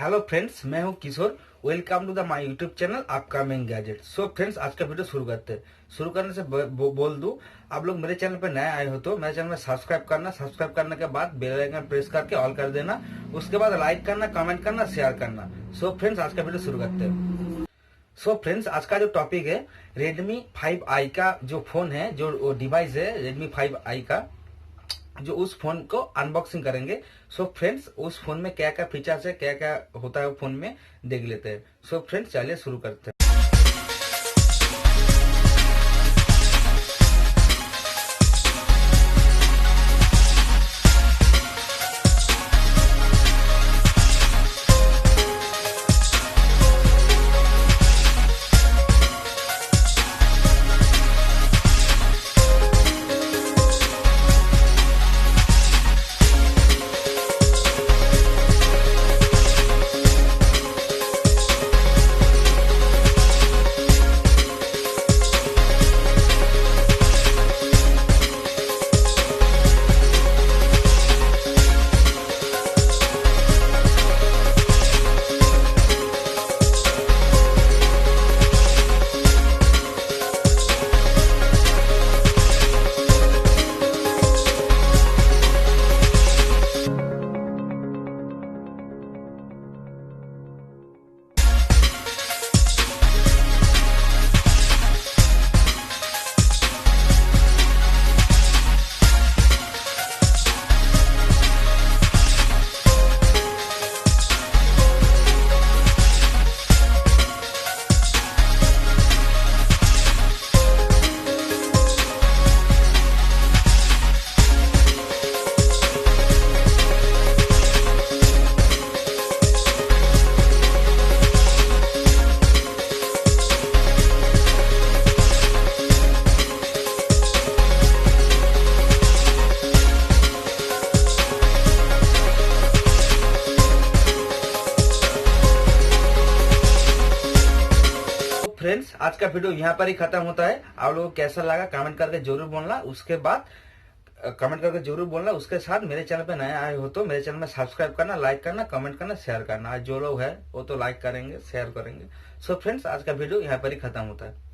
Hello friends, मैं हूं Kishore. Welcome to the my YouTube channel आपका मेन गैजेट। सो फ्रेंड्स, आज का वीडियो शुरू करते हैं। शुरू करने से बोल दूं, आप लोग मेरे चैनल पे नए आए हो तो मेरे चैनल में सब्सक्राइब करना। सब्सक्राइब करने के बाद बेल आइकन प्रेस करके ऑल कर देना। उसके बाद लाइक करना, कमेंट करना, शेयर करना। सो फ्रेंड्स, आज का वीडियो शुरू करते हैं। सो फ्रेंड्स, आज का जो टॉपिक है Redmi 5i का जो फोन है, जो डिवाइस है Redmi 5i का, जो उस फोन को अनबॉक्सिंग करेंगे। सो फ्रेंड्स, उस फोन में क्या क्या फीचर्स है, क्या क्या होता है फोन में, देख लेते हैं। सो फ्रेंड्स, चलिए शुरू करते हैं। फ्रेंड्स, आज का वीडियो यहाँ पर ही खत्म होता है। आप लोगों को कैसा लगा कमेंट करके जरूर बोलना। उसके बाद कमेंट करके जरूर बोलना। उसके साथ मेरे चैनल पे नए आए हो तो मेरे चैनल में सब्सक्राइब करना, लाइक करना, कमेंट करना, शेयर करना। आज जो लोग है वो तो लाइक करेंगे, शेयर करेंगे। सो फ्रेंड्स, आज का वीडियो यहाँ पर ही खत्म होता है।